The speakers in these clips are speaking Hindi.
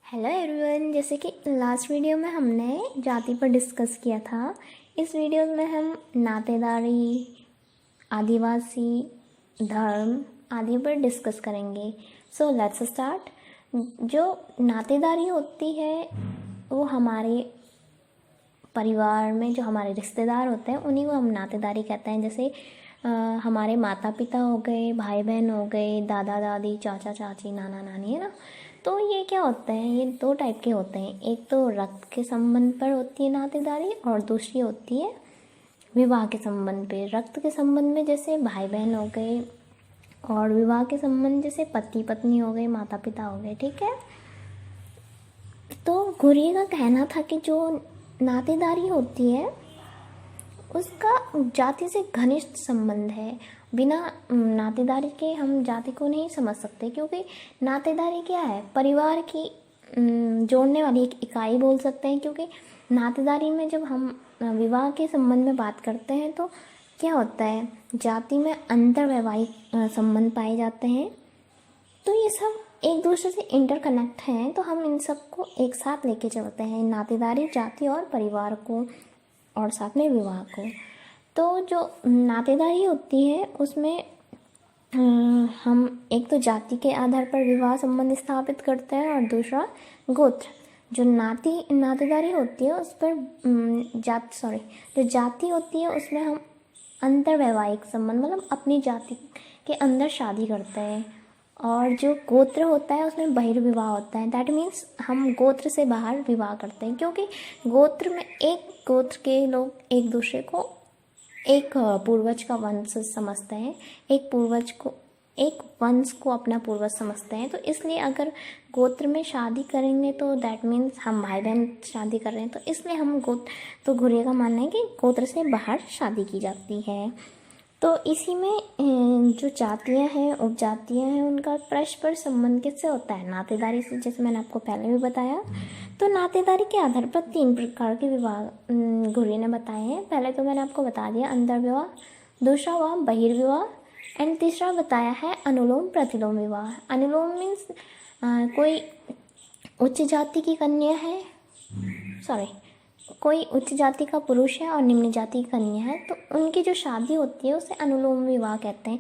हेलो एवरीवन, जैसे कि लास्ट वीडियो में हमने जाति पर डिस्कस किया था। इस वीडियो में हम नातेदारी, आदिवासी, धर्म आदि पर डिस्कस करेंगे। So let's start. जो नातेदारी होती है वो हमारे परिवार में जो हमारे रिश्तेदार होते हैं उन्हीं को हम नातेदारी कहते हैं। जैसे हमारे माता पिता हो गए, भाई बहन हो गए, दादा दादी, चाचा चाची, नाना नानी, है ना। तो ये क्या होते हैं, ये दो टाइप के होते हैं। एक तो रक्त के संबंध पर होती है नातेदारी और दूसरी होती है विवाह के संबंध पे। रक्त के संबंध में जैसे भाई बहन हो गए और विवाह के संबंध जैसे पति पत्नी हो गए, माता पिता हो गए। ठीक है। तो घुरिये का कहना था कि जो नातेदारी होती है उसका जाति से घनिष्ठ संबंध है। बिना नातेदारी के हम जाति को नहीं समझ सकते, क्योंकि नातेदारी क्या है, परिवार की जोड़ने वाली एक इकाई बोल सकते हैं। क्योंकि नातेदारी में जब हम विवाह के संबंध में बात करते हैं तो क्या होता है, जाति में अंतर्वैवाहिक संबंध पाए जाते हैं। तो ये सब एक दूसरे से इंटरकनेक्ट हैं, तो हम इन सब को एक साथ लेके चलते हैं, नातेदारी, जाति और परिवार को, और साथ में विवाह को। तो जो नातेदारी होती है उसमें हम एक तो जाति के आधार पर विवाह संबंध स्थापित करते हैं और दूसरा गोत्र। जो नातेदारी होती है उस पर जो जाति होती है उसमें हम अंतर्वैवाहिक संबंध, मतलब अपनी जाति के अंदर शादी करते हैं। और जो गोत्र होता है उसमें बहिर्विवाह होता है। दैट मीन्स हम गोत्र से बाहर विवाह करते हैं, क्योंकि गोत्र में एक गोत्र के लोग एक दूसरे को एक पूर्वज का वंश समझते हैं, एक वंश को अपना पूर्वज समझते हैं। तो इसलिए अगर गोत्र में शादी करेंगे तो दैट मीन्स हम भाई बहन शादी कर रहे हैं। तो इसलिए हम तो घुरिये का मानना है कि गोत्र से बाहर शादी की जाती है। तो इसी में जो जातियाँ हैं, उपजातियाँ हैं, उनका परस्पर संबंध किससे होता है, नातेदारी से, जैसे मैंने आपको पहले भी बताया। तो नातेदारी के आधार पर 3 प्रकार के विवाह घुरिये ने बताए हैं। पहले तो मैंने आपको बता दिया अंतर्विवाह, दूसरा हुआ बहिर्विवाह, एंड तीसरा बताया है अनुलोम प्रतिलोम विवाह। अनुलोम मीन्स कोई उच्च जाति की कन्या है, कोई उच्च जाति का पुरुष है और निम्न जाति की कन्या है, तो उनकी जो शादी होती है उसे अनुलोम विवाह कहते हैं।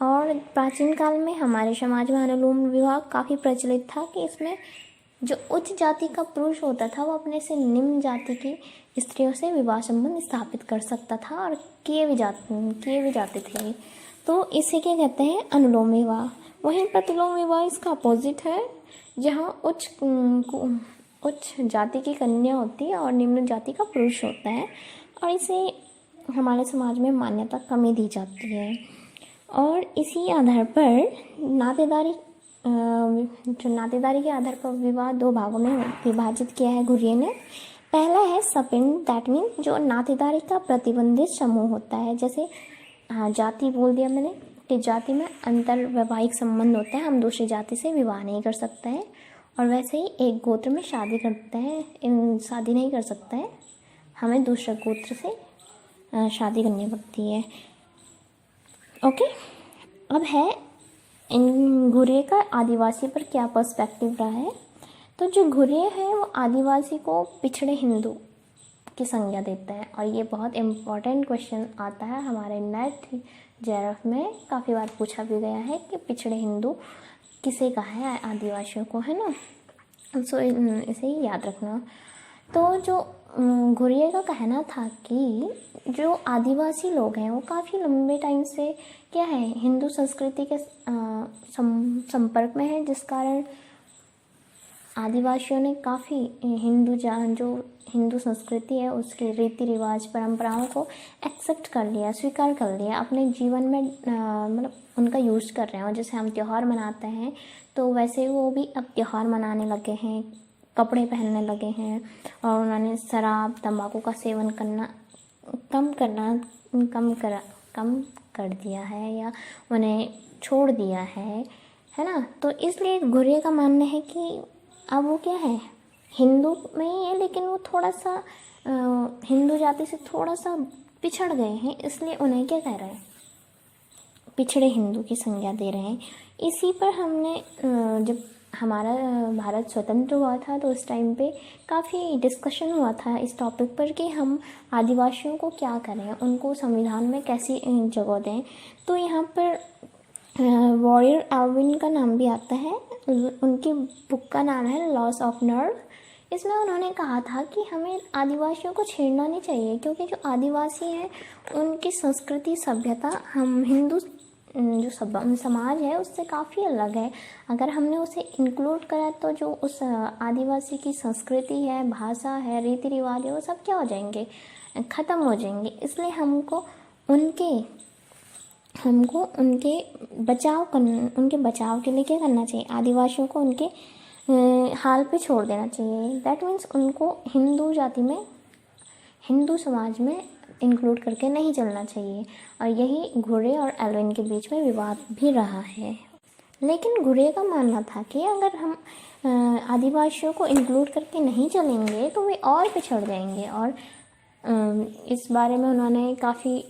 और प्राचीन काल में हमारे समाज में अनुलोम विवाह काफ़ी प्रचलित था कि इसमें जो उच्च जाति का पुरुष होता था वो अपने से निम्न जाति की स्त्रियों से विवाह संबंध स्थापित कर सकता था और किए भी जाते थे। तो इसे क्या कहते हैं, अनुलोम विवाह। वहीं प्रतिलोम विवाह इसका अपोजिट है, जहाँ उच्च जाति की कन्या होती है और निम्न जाति का पुरुष होता है, और इसे हमारे समाज में मान्यता कम ही दी जाती है। और इसी आधार पर नातेदारी के आधार पर विवाह 2 भागों में विभाजित किया है घुरिये ने। पहला है सपिंड, दैट मीन जो नातेदारी का प्रतिबंधित समूह होता है। जैसे जाति बोल दिया मैंने कि जाति में अंतर्वैवाहिक संबंध होता है, हम दूसरी जाति से विवाह नहीं कर सकते हैं। और वैसे ही एक गोत्र में शादी नहीं कर सकते हैं, हमें दूसरे गोत्र से शादी करनी पड़ती है। ओके। अब है इन घुरिये का आदिवासी पर क्या पर्सपेक्टिव रहा है। तो जो घुरिये है वो आदिवासी को पिछड़े हिंदू की संज्ञा देता है, और ये बहुत इम्पोर्टेंट क्वेश्चन आता है हमारे नेट जेआरएफ में, काफ़ी बार पूछा भी गया है कि पिछड़े हिंदू किसे कहा है, आदिवासियों को, है ना। सो इसे ही याद रखना। तो जो घुरिये का कहना था कि जो आदिवासी लोग हैं वो काफ़ी लंबे टाइम से क्या है, हिंदू संस्कृति के संपर्क में है, जिस कारण आदिवासियों ने काफ़ी जो हिंदू संस्कृति है उसके रीति रिवाज परंपराओं को एक्सेप्ट कर लिया, स्वीकार कर लिया, अपने जीवन में मतलब उनका यूज़ कर रहे हैं। और जैसे हम त्यौहार मनाते हैं तो वैसे वो भी अब त्यौहार मनाने लगे हैं, कपड़े पहनने लगे हैं, और उन्होंने शराब तंबाकू का सेवन करना कम कर दिया है, या उन्हें छोड़ दिया है ना। तो इसलिए घुरिये का मानना है कि अब वो क्या है, हिंदू में ही है, लेकिन वो थोड़ा सा हिंदू जाति से थोड़ा सा पिछड़ गए हैं, इसलिए उन्हें क्या कह रहे हैं, पिछड़े हिंदू की संज्ञा दे रहे हैं। इसी पर हमने जब हमारा भारत स्वतंत्र हुआ था तो उस टाइम पे काफ़ी डिस्कशन हुआ था इस टॉपिक पर कि हम आदिवासियों को क्या करें, उनको संविधान में कैसी जगह दें। तो यहाँ पर वॉरियर एल्विन का नाम भी आता है। उनकी बुक का नाम है लॉस ऑफ नर्व। इसमें उन्होंने कहा था कि हमें आदिवासियों को छेड़ना नहीं चाहिए, क्योंकि जो आदिवासी हैं उनकी संस्कृति सभ्यता हम हिंदू जो समाज है उससे काफ़ी अलग है। अगर हमने उसे इंक्लूड करा तो जो उस आदिवासी की संस्कृति है, भाषा है, रीति रिवाज है, वो सब क्या हो जाएंगे, ख़त्म हो जाएंगे। इसलिए हमको उनके बचाव के लिए क्या करना चाहिए, आदिवासियों को उनके हाल पे छोड़ देना चाहिए। दैट मीन्स उनको हिंदू समाज में इंक्लूड करके नहीं चलना चाहिए। और यही घुरे और एल्विन के बीच में विवाद भी रहा है। लेकिन घुरे का मानना था कि अगर हम आदिवासियों को इंक्लूड करके नहीं चलेंगे तो वे और पिछड़ जाएंगे। और इस बारे में उन्होंने काफ़ी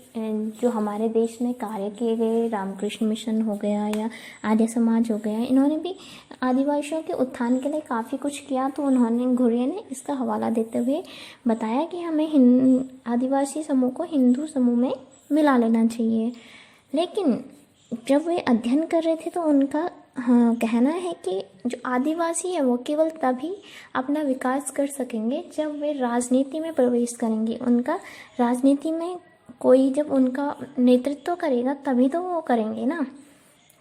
जो हमारे देश में कार्य किए गए, रामकृष्ण मिशन हो गया या आर्य समाज हो गया, इन्होंने भी आदिवासियों के उत्थान के लिए काफ़ी कुछ किया। तो घुरे ने इसका हवाला देते हुए बताया कि हमें आदिवासी समूह को हिंदू समूह में मिला लेना चाहिए। लेकिन जब वे अध्ययन कर रहे थे तो उनका कहना है कि जो आदिवासी है वो केवल तभी अपना विकास कर सकेंगे जब वे राजनीति में प्रवेश करेंगे। उनका राजनीति में कोई जब उनका नेतृत्व करेगा तभी तो वो करेंगे ना,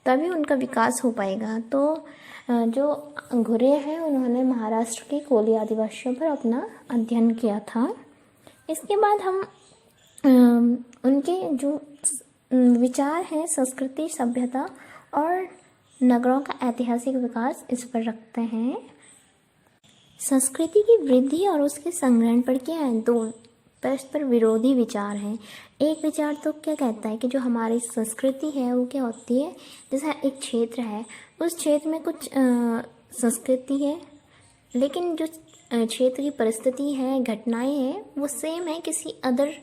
तभी उनका विकास हो पाएगा। तो जो घुरे हैं उन्होंने महाराष्ट्र के कोली आदिवासियों पर अपना अध्ययन किया था। इसके बाद हम उनके जो विचार हैं संस्कृति, सभ्यता और नगरों का ऐतिहासिक विकास, इस पर रखते हैं। संस्कृति की वृद्धि और उसके संग्रहण पर क्या है, दो परस्पर विरोधी विचार हैं। एक विचार तो क्या कहता है कि जो हमारी संस्कृति है वो क्या होती है, जैसे एक क्षेत्र है, उस क्षेत्र में कुछ संस्कृति है, लेकिन जो क्षेत्र की परिस्थिति है, घटनाएं हैं, वो सेम है किसी अदर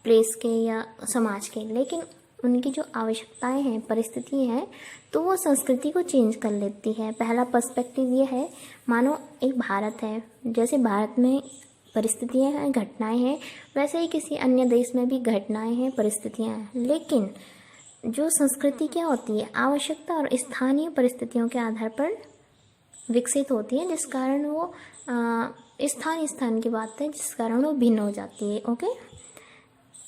प्लेस के या समाज के, लेकिन उनकी जो आवश्यकताएं हैं, परिस्थिति है, तो वो संस्कृति को चेंज कर लेती है। पहला पर्सपेक्टिव ये है, मानो एक भारत है, जैसे भारत में परिस्थितियां हैं, घटनाएं हैं, वैसे ही किसी अन्य देश में भी घटनाएं हैं, परिस्थितियां हैं। लेकिन जो संस्कृति क्या होती है, आवश्यकता और स्थानीय परिस्थितियों के आधार पर विकसित होती है, जिस कारण वो स्थान की बात है, जिस कारण वो भिन्न हो जाती है। ओके,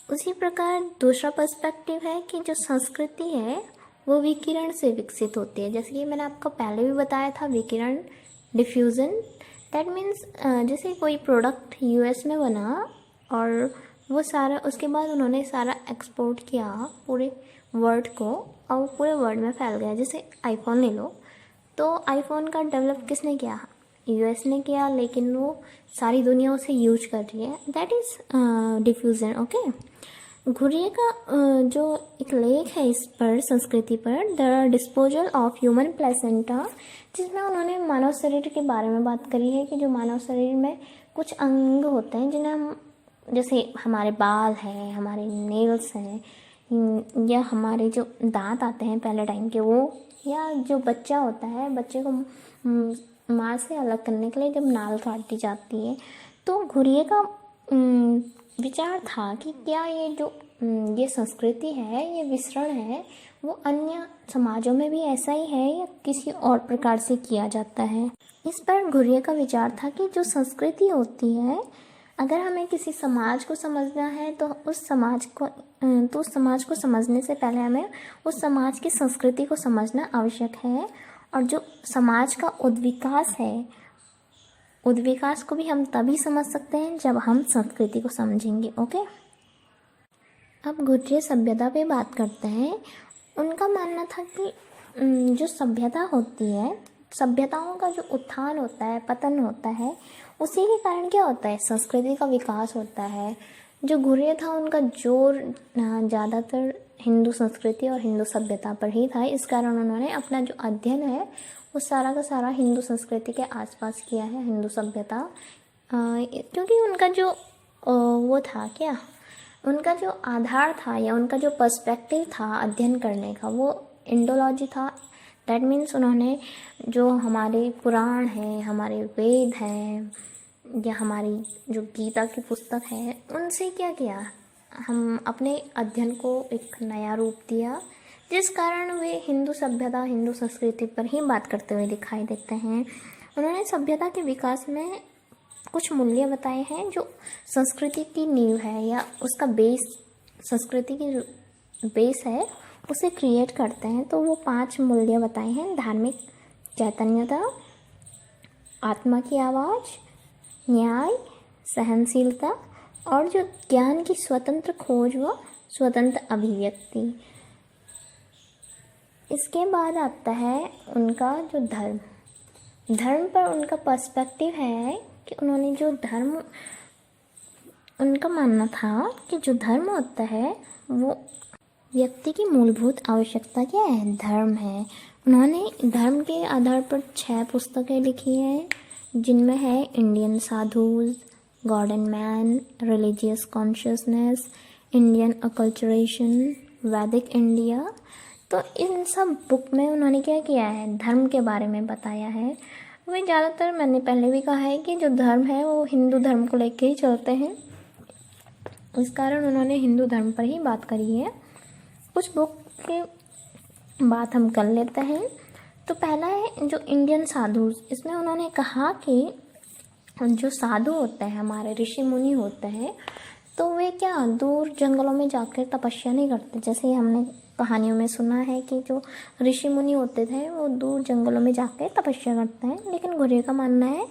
उसी प्रकार दूसरा पर्सपेक्टिव है कि जो संस्कृति है वो विकिरण से विकसित होती है। जैसे कि मैंने आपको पहले भी बताया था, विकिरण, डिफ्यूज़न। दैट मीन्स जैसे कोई प्रोडक्ट यूएस में बना और वो सारा, उसके बाद उन्होंने सारा एक्सपोर्ट किया पूरे वर्ल्ड को, और पूरे वर्ल्ड में फैल गया। जैसे आईफोन ले लो, तो आईफोन का डेवलप किसने किया, यूएस ने किया, लेकिन वो सारी दुनिया उसे यूज कर रही है। That is diffusion. Okay, Ghurye का जो एक लेख है इस पर, संस्कृति पर, the disposal of human placenta, जिसमें उन्होंने मानव शरीर के बारे में बात करी है कि जो मानव शरीर में कुछ अंग होते हैं जिन्हें हम, जैसे हमारे बाल हैं, हमारे नेल्स हैं, या हमारे जो दांत आते हैं पहले टाइम के वो, या जो बच्चा होता है, बच्चे को माँ से अलग करने के लिए जब नाल काट दी जाती है। तो घुरिये का विचार था कि क्या ये संस्कृति है, ये विसरण है, वो अन्य समाजों में भी ऐसा ही है या किसी और प्रकार से किया जाता है। इस पर घुरिये का विचार था कि जो संस्कृति होती है, अगर हमें किसी समाज को समझना है तो उस समाज को समझने से पहले हमें उस समाज की संस्कृति को समझना आवश्यक है। और जो समाज का उद्विकास है, उद्विकास को भी हम तभी समझ सकते हैं जब हम संस्कृति को समझेंगे। ओके, अब घुरिये सभ्यता पे बात करते हैं। उनका मानना था कि जो सभ्यता होती है, सभ्यताओं का जो उत्थान होता है, पतन होता है, उसी के कारण क्या होता है, संस्कृति का विकास होता है। जो घुरिये था उनका जोर ज़्यादातर हिंदू संस्कृति और हिंदू सभ्यता पर ही था। इस कारण उन्होंने अपना जो अध्ययन है वो सारा का सारा हिंदू संस्कृति के आसपास किया है, हिंदू सभ्यता। क्योंकि उनका जो वो था, क्या उनका जो आधार था या उनका जो पर्सपेक्टिव था अध्ययन करने का, वो इंडोलॉजी था। दैट मीन्स उन्होंने जो हमारे पुराण हैं, हमारे वेद हैं या हमारी जो गीता की पुस्तक है, उनसे क्या किया, हम अपने अध्ययन को एक नया रूप दिया, जिस कारण वे हिंदू सभ्यता, हिंदू संस्कृति पर ही बात करते हुए दिखाई देते हैं। उन्होंने सभ्यता के विकास में कुछ मूल्य बताए हैं जो संस्कृति की नींव है या उसका बेस, संस्कृति की जो बेस है उसे क्रिएट करते हैं। तो वो 5 मूल्य बताए हैं: धार्मिक चैतन्यता, आत्मा की आवाज़, न्याय, सहनशीलता और जो ज्ञान की स्वतंत्र खोज व स्वतंत्र अभिव्यक्ति। इसके बाद आता है उनका जो धर्म। धर्म पर उनका पर्सपेक्टिव है कि उन्होंने जो धर्म, उनका मानना था कि जो धर्म होता है वो व्यक्ति की मूलभूत आवश्यकता क्या है, धर्म है। उन्होंने धर्म के आधार पर 6 पुस्तकें लिखी हैं, जिनमें है Indian sadhus, God and man, religious consciousness, Indian acculturation, वैदिक इंडिया। तो इन सब बुक में उन्होंने क्या किया है, धर्म के बारे में बताया है। वे ज़्यादातर, मैंने पहले भी कहा है कि जो धर्म है वो हिंदू धर्म को लेके ही चलते हैं, इस कारण उन्होंने हिंदू धर्म पर ही बात करी है। कुछ बुक की बात हम कर लेते हैं। तो पहला है जो इंडियन साधु। इसमें उन्होंने कहा कि जो साधु होते हैं, हमारे ऋषि मुनि होते हैं, तो वे क्या दूर जंगलों में जाकर तपस्या नहीं करते। जैसे हमने कहानियों में सुना है कि जो ऋषि मुनि होते थे वो दूर जंगलों में जाकर तपस्या करते हैं, लेकिन घुरे का मानना है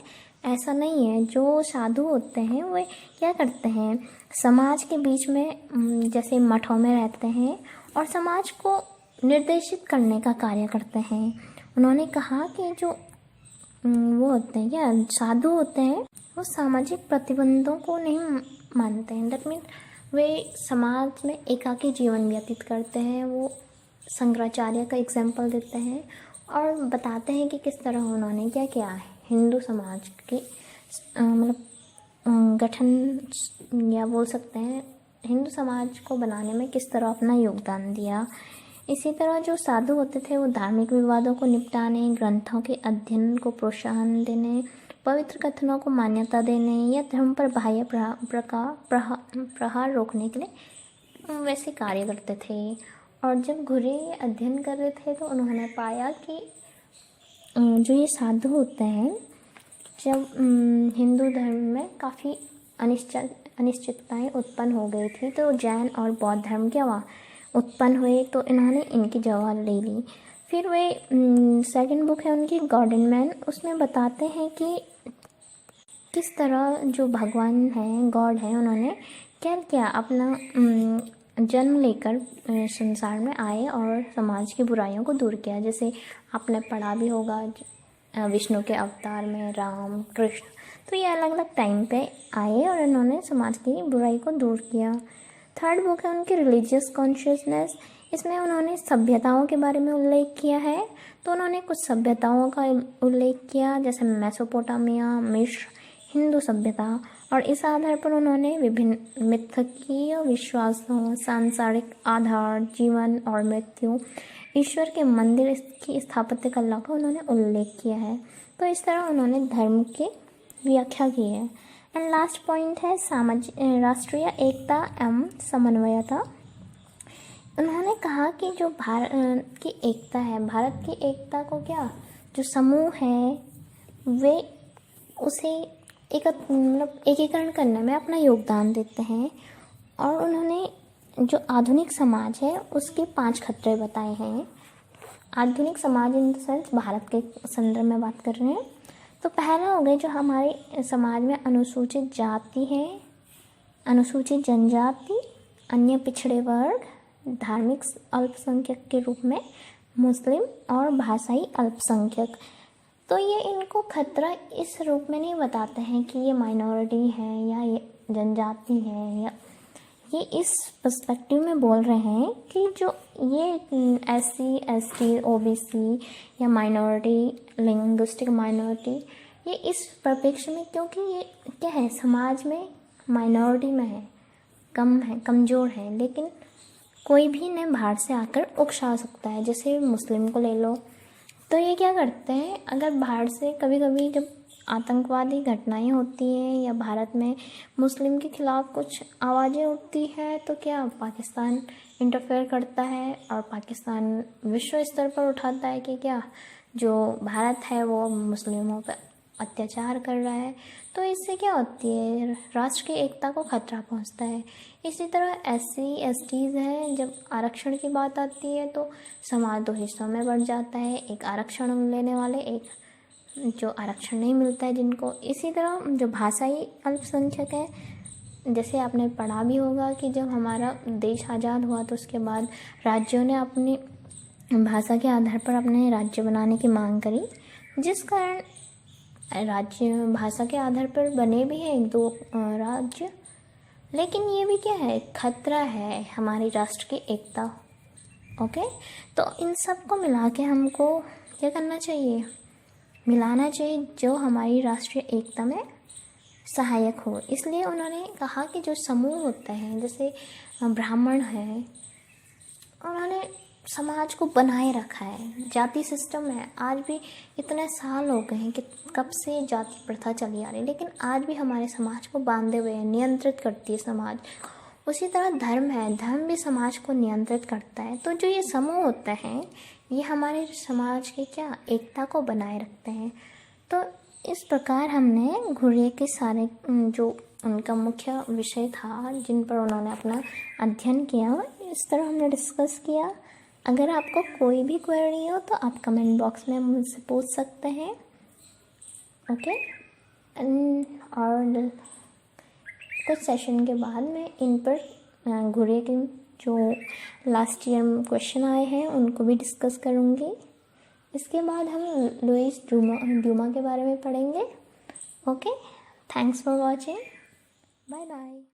ऐसा नहीं है। जो साधु होते हैं वे क्या करते हैं, समाज के बीच में जैसे मठों में रहते हैं और समाज को निर्देशित करने का कार्य करते हैं। उन्होंने कहा कि जो वो होते हैं क्या, साधु होते हैं, वो सामाजिक प्रतिबंधों को नहीं मानते हैं। दैट मीन वे समाज में एकाकी जीवन व्यतीत करते हैं। वो शंकराचार्य का एग्जाम्पल देते हैं और बताते हैं कि किस तरह उन्होंने क्या किया है, हिंदू समाज की मतलब गठन या बोल सकते हैं हिंदू समाज को बनाने में किस तरह अपना योगदान दिया। इसी तरह जो साधु होते थे वो धार्मिक विवादों को निपटाने, ग्रंथों के अध्ययन को प्रोत्साहन देने, पवित्र कथनों को मान्यता देने या धर्म पर बाह्य प्रहार रोकने के लिए वैसे कार्य करते थे। और जब घुरे अध्ययन कर रहे थे तो उन्होंने पाया कि जो ये साधु होते हैं, जब हिंदू धर्म में काफ़ी अनिश्चितताएं उत्पन्न हो गई थी, तो जैन और बौद्ध धर्म क्या उत्पन्न हुए, तो इन्होंने इनकी जगह ले ली। फिर वे सेकंड बुक है उनकी गॉड एंड मैन, उसमें बताते हैं कि किस तरह जो भगवान हैं, गॉड हैं, उन्होंने क्या किया, अपना जन्म लेकर संसार में आए और समाज की बुराइयों को दूर किया। जैसे आपने पढ़ा भी होगा विष्णु के अवतार में राम, कृष्ण, तो ये अलग अलग टाइम पे आए और इन्होंने समाज की बुराई को दूर किया। थर्ड बुक है उनकी रिलीजियस कॉन्शियसनेस। इसमें उन्होंने सभ्यताओं के बारे में उल्लेख किया है। तो उन्होंने कुछ सभ्यताओं का उल्लेख किया, जैसे मेसोपोटामिया, मिस्र, हिंदू सभ्यता, और इस आधार पर उन्होंने विभिन्न मिथकीय विश्वासों, सांसारिक आधार, जीवन और मृत्यु, ईश्वर के मंदिर की स्थापत्य कला का उन्होंने उल्लेख किया है। तो इस तरह उन्होंने धर्म की व्याख्या की है। एंड लास्ट पॉइंट है राष्ट्रीय एकता एवं समन्वयता। उन्होंने कहा कि जो भारत की एकता है, भारत की एकता को क्या, जो समूह है वे उसे एकीकरण करने में अपना योगदान देते हैं। और उन्होंने जो आधुनिक समाज है उसके 5 खतरे बताए हैं। आधुनिक समाज इन द सेंस भारत के संदर्भ में बात कर रहे हैं। तो पहला हो गया जो हमारे समाज में अनुसूचित जाति है, अनुसूचित जनजाति, अन्य पिछड़े वर्ग, धार्मिक अल्पसंख्यक के रूप में मुस्लिम और भाषाई अल्पसंख्यक। तो ये इनको खतरा इस रूप में नहीं बताते हैं कि ये माइनॉरिटी है या ये जनजाति है, या ये इस पर्सपेक्टिव में बोल रहे हैं कि जो ये SC, ST, OBC या माइनॉरिटी, लिंग्विस्टिक माइनॉरिटी, ये इस परिप्रेक्ष्य में, क्योंकि ये क्या है, समाज में माइनॉरिटी में है, कम है, कमज़ोर है, लेकिन कोई भी इन्हें बाहर से आकर उकसा सकता है। जैसे मुस्लिम को ले लो, तो ये क्या करते हैं, अगर बाहर से कभी कभी जब आतंकवादी घटनाएं होती हैं या भारत में मुस्लिम के खिलाफ कुछ आवाज़ें उठती हैं, तो क्या पाकिस्तान इंटरफेयर करता है और पाकिस्तान विश्व स्तर पर उठाता है कि क्या जो भारत है वो मुस्लिमों पर अत्याचार कर रहा है। तो इससे क्या होती है, राष्ट्र की एकता को खतरा पहुंचता है। इसी तरह SC STs हैं, जब आरक्षण की बात आती है तो समाज दो हिस्सों में बढ़ जाता है, एक आरक्षण लेने वाले, एक जो आरक्षण नहीं मिलता है जिनको। इसी तरह जो भाषाई अल्पसंख्यक है, जैसे आपने पढ़ा भी होगा कि जब हमारा देश आज़ाद हुआ तो उसके बाद राज्यों ने अपनी भाषा के आधार पर अपने राज्य बनाने की मांग करी, जिस कारण राज्य भाषा के आधार पर बने भी हैं एक दो राज्य। लेकिन ये भी क्या है, खतरा है हमारी राष्ट्र की एकता। ओके, तो इन सब को मिला के हमको क्या करना चाहिए, मिलाना चाहिए जो हमारी राष्ट्रीय एकता में सहायक हो। इसलिए उन्होंने कहा कि जो समूह होता है, जैसे ब्राह्मण है, उन्होंने समाज को बनाए रखा है। जाति सिस्टम है, आज भी इतने साल हो गए हैं कि कब से जाति प्रथा चली आ रही है, लेकिन आज भी हमारे समाज को बांधे हुए है, नियंत्रित करती है समाज। उसी तरह धर्म है, धर्म भी समाज को नियंत्रित करता है। तो जो ये समूह होते हैं, ये हमारे समाज की क्या एकता को बनाए रखते हैं। तो इस प्रकार हमने घुर्ये के सारे जो उनका मुख्य विषय था जिन पर उन्होंने अपना अध्ययन किया, इस तरह हमने डिस्कस किया। अगर आपको कोई भी क्वेरी हो तो आप कमेंट बॉक्स में मुझसे पूछ सकते हैं। ओके, और कुछ सेशन के बाद मैं इन पर घुर्ये के जो लास्ट ईयर क्वेश्चन आए हैं उनको भी डिस्कस करूँगी। इसके बाद हम लुईस ड्यूमा के बारे में पढ़ेंगे। Okay, thanks for watching, bye bye.